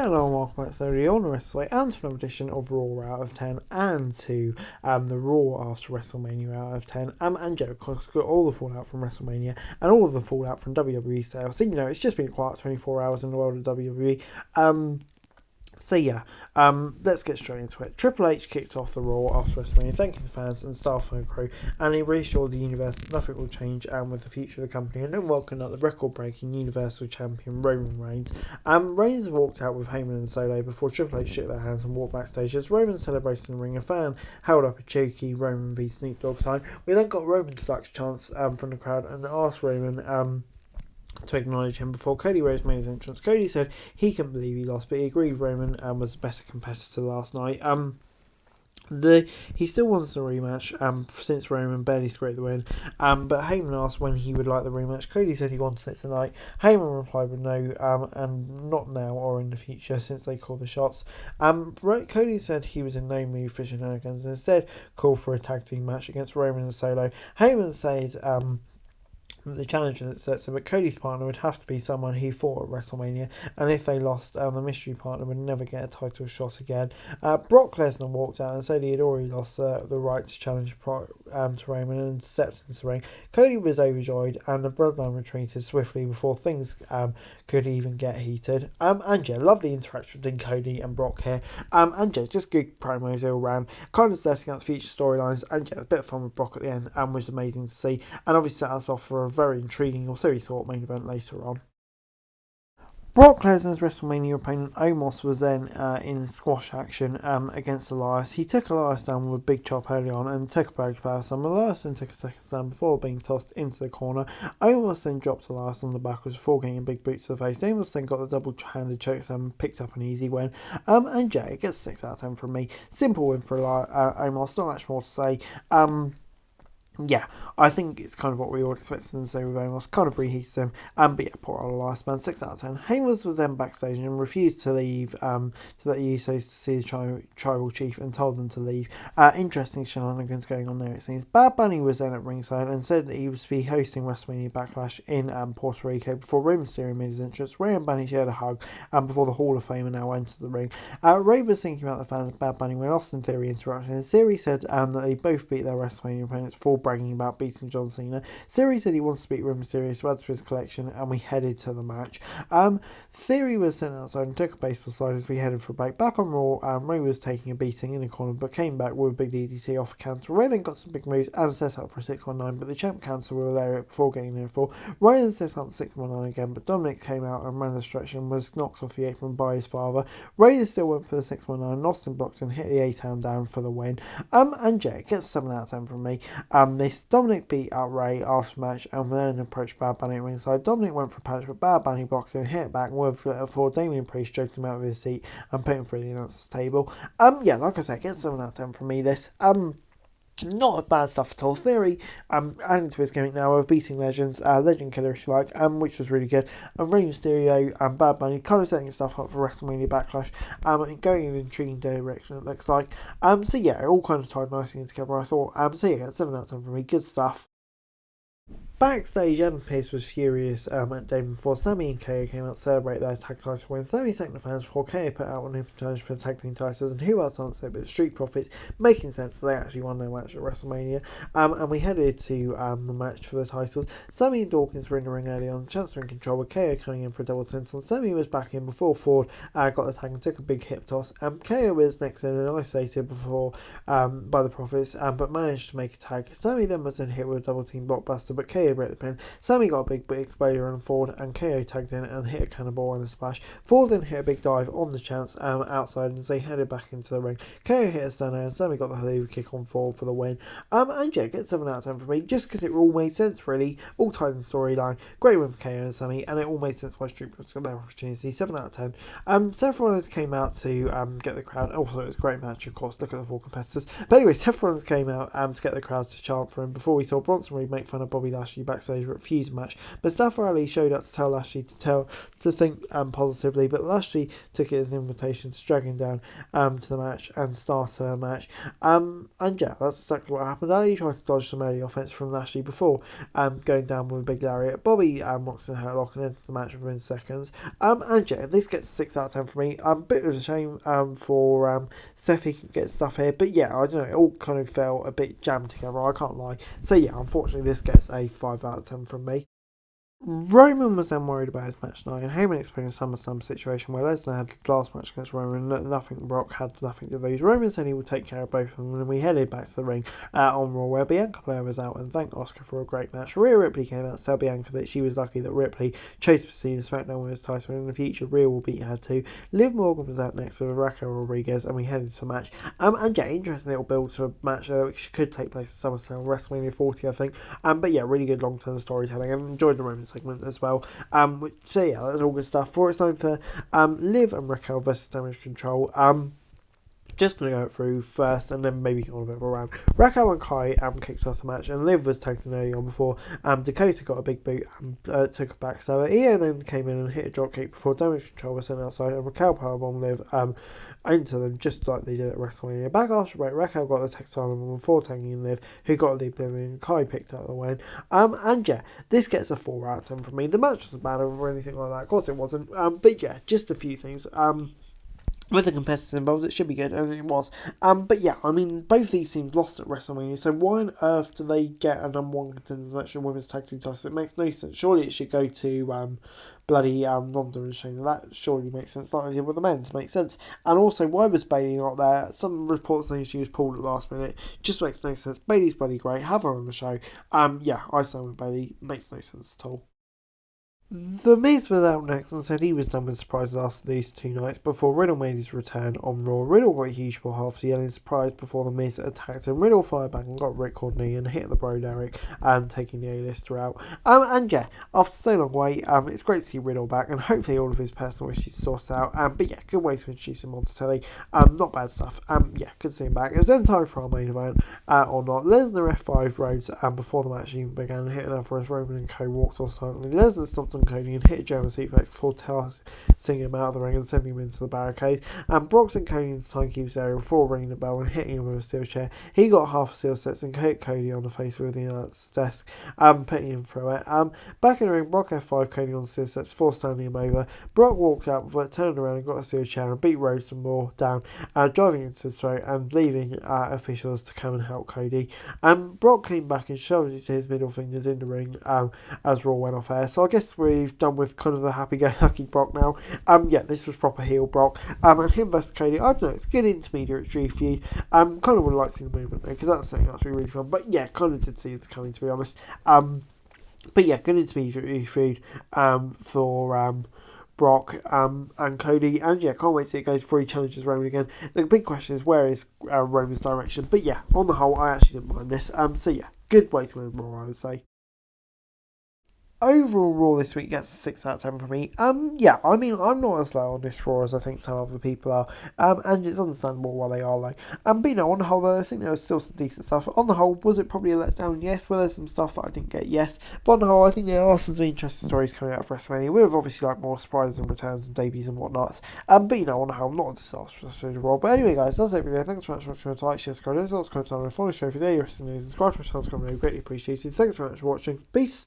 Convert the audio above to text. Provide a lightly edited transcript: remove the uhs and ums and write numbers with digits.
Hello and welcome back to the on Wrestle and to another edition of Raw out of 10 and to the Raw after WrestleMania out of 10. And Joe, of course, got all the fallout from WrestleMania and all of the fallout from WWE sales. So, it's just been a quiet 24 hours in the world of WWE. Let's get straight into it. Triple H kicked off the Raw after WrestleMania, thanking the fans and staff and crew, and he reassured the universe that nothing will change with the future of the company, and then welcomed up the record-breaking Universal Champion Roman Reigns. Reigns walked out with Heyman and Solo before Triple H shook their hands and walked backstage as Roman celebrated in the ring. A fan held up a cheeky Roman v Snoop Dogg sign. We then got Roman Sucks chants from the crowd and asked Roman to acknowledge him before Cody Rhodes made his entrance. Cody said he couldn't believe he lost, but he agreed Roman was a better competitor last night. He still wants a rematch since Roman barely scraped the win. But Heyman asked when he would like the rematch. Cody said he wanted it tonight. Heyman replied with no, and not now or in the future since they called the shots. Cody said he was in no mood for shenanigans and instead called for a tag team match against Roman and Solo. Heyman said the challenge is accepted, but Cody's partner would have to be someone he fought at WrestleMania, and if they lost, the mystery partner would never get a title shot again. Brock Lesnar walked out and said he had already lost the right to challenge to Roman and stepped into the ring. Cody was overjoyed, and the Bloodline retreated swiftly before things could even get heated. Love the interaction between Cody and Brock here. Just good promos all around, kind of setting up the future storylines. A bit of fun with Brock at the end, was amazing to see, and obviously set us off for a very intriguing, or so we thought, main event later on. Brock Lesnar's WrestleMania opponent Omos was then in squash action against Elias. He took Elias down with a big chop early on and took a bag power slam. Elias then took a second slam before being tossed into the corner. Omos then dropped Elias on the backwards before getting a big boot to the face. Omos then got the double-handed choke slam and picked up an easy win. It gets 6 out of 10 from me. Simple win for Omos, not much more to say. I think it's kind of what we all expected them to say with Omos. Kind of reheated him. Poor old Elias, man. 6 out of 10. Heyman was then backstage and refused to leave to let the Usos see the tribal chief and told them to leave. Interesting shenanigans going on there, it seems. Bad Bunny was then at ringside and said that he was to be hosting WrestleMania Backlash in Puerto Rico before Rey Mysterio made his entrance. Rey and Bunny shared a hug before the Hall of Famer now entered the ring. Rey was thinking about the fans of Bad Bunny when Austin Theory interrupted, and Theory said that they both beat their WrestleMania opponents before bragging about beating John Cena. Theory said he wants to beat Rey Mysterio to add to his collection, and we headed to the match. Theory was sent outside and took a baseball slide as we headed for a break. Back on Raw, Rey was taking a beating in the corner but came back with a big DDT off a cancel. Rey then got some big moves and set up for a 619, but the champ cancel were there before getting near full. Rey then set up the 619 again, but Dominic came out and ran the stretch and was knocked off the apron by his father. Rey still went for the 619, lost in blocks and hit the A-Town down for the win. Jay gets 7 out of 10 from me. Dominic beat out Rey after the match and then approached Bad Bunny at ringside. Dominic went for a punch, but Bad Bunny blocked and hit back before Damian Priest joked him out of his seat and put him through the announcer's table. Like I said, get 7 out of 10 from me. This not bad stuff at all. Theory adding to his gimmick now of beating legends, legend killer if you like, which was really good. And Rey Mysterio and Bad Bunny kind of setting stuff up for WrestleMania Backlash, going in an intriguing direction it looks like. It all kind of tied nicely together, I thought. 7 out of 10 from me. Good stuff. Backstage, Adam Pearce was furious at Damon before Sami and KO came out to celebrate their tag title win. 30 second of fans before KO put out on him to challenge for the tag team titles, and who else answered but Street Profits, making sense that they actually won their match at WrestleMania. And we headed to the match for the titles. Sami and Dawkins were in the ring early on, Chance were in control with KO coming in for a double senton. Sami was back in before Ford got the tag and took a big hip toss. KO was next in and isolated before by the Profits, but managed to make a tag. Sami then was then hit with a double team blockbuster, but KO broke the pin. Sami got a big exploder on Ford and KO tagged in and hit a cannonball and a splash. Ford then hit a big dive on the Chance outside as they headed back into the ring. KO hit a stunner and Sami got the Haluva kick on Ford for the win. Gets 7 out of 10 for me just because it all made sense really, all tied in the storyline. Great win for KO and Sami, and it all made sense why Street Profits got their opportunity. 7 out of 10. Seth Rollins came out to get the crowd. Also, it was a great match, of course. Look at the 4 competitors. But anyway, Seth Rollins came out to get the crowd to chant for him before we saw Bronson really make fun of Bobby Lashley Lashley backstage for a fuse match. Mustafa Ali showed up to tell Lashley to think positively, but Lashley took it as an invitation to drag him down to the match and start a match. And yeah, that's exactly what happened. Ali tried to dodge some early offense from Lashley before going down with a big lariat. Bobby rocks in her lock and ends the match within seconds. And yeah, this gets a 6 out of 10 for me. A bit of a shame for Seth, he can get stuff here, but yeah, I don't know, it all kind of felt a bit jammed together, I can't lie. So yeah, unfortunately this gets a 5 out of 10 from me. Roman was then worried about his match tonight, and Heyman explained a SummerSlam situation where Lesnar had the last match against Roman, nothing, Brock had nothing to lose. Roman said he would take care of both of them, and we headed back to the ring on Raw, where Bianca Belair was out and thanked Asuka for a great match. Rhea Ripley came out to tell Bianca that she was lucky that Ripley chose to proceed in SmackDown Women's title, and in the future Rhea will beat her too. Liv Morgan was out next to Raquel Rodriguez, and we headed to the match. And yeah, interesting little build to a match which could take place at SummerSlam, WrestleMania 40, I think. But yeah, really good long-term storytelling, and enjoyed the Roman segment as well. So yeah, that was all good stuff. For it's time for Liv and Raquel versus Damage Control. Just going to go through first and then maybe go on a bit of a round. Raquel and Kai kicked off the match, and Liv was tagged in early on before Dakota got a big boot and took her back. So Io then came in and hit a dropkick before Damage Control was sent outside, and Raquel powerbombed Liv into them just like they did at WrestleMania. Back after break, Raquel got the textile on before tagging in Liv, who got a lead Liv, and Kai picked up the win. And yeah, this gets a 4 out of 10 from me. The match wasn't bad or anything like that. Of course it wasn't. But yeah, just a few things. With the competitors involved, it should be good, and it was. But yeah, I mean, both these teams lost at WrestleMania, so why on earth do they get a number one contenders match in women's tag team titles? It makes no sense. Surely it should go to bloody Ronda and Shayna. That surely makes sense. Like they did with the men, to make sense. And also, why was Bayley not there? Some reports saying she was pulled at the last minute. Just makes no sense. Bayley's bloody great. Have her on the show. Yeah, I stand with Bayley. Makes no sense at all. The Miz was out next and said he was done with surprises after these 2 nights before Riddle made his return on Raw. Riddle got a huge ball after yelling surprise before The Miz attacked him. Riddle fired back and got Ripcord knee and hit the Bro Derek, taking the A-lister out. And yeah, after so long wait, it's great to see Riddle back, and hopefully all of his personal issues sorted out. But yeah, good way to introduce him onto telly. Not bad stuff. Yeah, good to see him back. It was then time for our main event, or not. Lesnar F5 Rhodes before the match even began, and hit another as Roman and Co walked off silently. Lesnar stomped on Cody and hit a German suplex before tossing him out of the ring and sending him into the barricade. And Brock sent Cody into the timekeeper's area before ringing the bell and hitting him with a steel chair. He got half a steel sets and hit Cody on the face with the desk, putting him through it. Back in the ring, Brock F5 Cody on the steel sets before standing him over. Brock walked out but turned around and got a steel chair and beat Rhodes some more down, driving into his throat and leaving officials to come and help Cody. Brock came back and shoved his middle fingers in the ring as Raw went off air. So I guess we've done with kind of the happy-go-lucky Brock now. Yeah, this was proper heel Brock. And him versus Cody, I don't know, it's good intermediary feud. Kind of would like to see the movement though, because that's something that's really fun. But yeah, kind of did see it coming, to be honest. But yeah, good intermediary feud for Brock and Cody, and yeah, can't wait to see it goes before he challenges Roman again. The big question is, where is Roman's direction? But yeah, on the whole, I actually didn't mind this. So yeah, good way to win Raw, I would say. Overall, Raw this week gets a 6 out of 10 from me. Yeah, I mean, I'm not as low on this Raw as I think some other people are. And it's understandable why they are low. But you know, on the whole, though, I think there was still some decent stuff. On the whole, was it probably a letdown? Yes. Were there some stuff that I didn't get? Yes. But on the whole, I think there are some interesting stories coming out of WrestleMania. With obviously like more surprises and returns and debuts and whatnot. But you know, on the whole, not a disaster for Raw. But anyway, guys, that's it for today. Thanks very much for watching. Like, share, subscribe, subscribe, follow the show for daily wrestling news. Subscribe to our channel, greatly appreciated. Thanks very much for watching. Peace.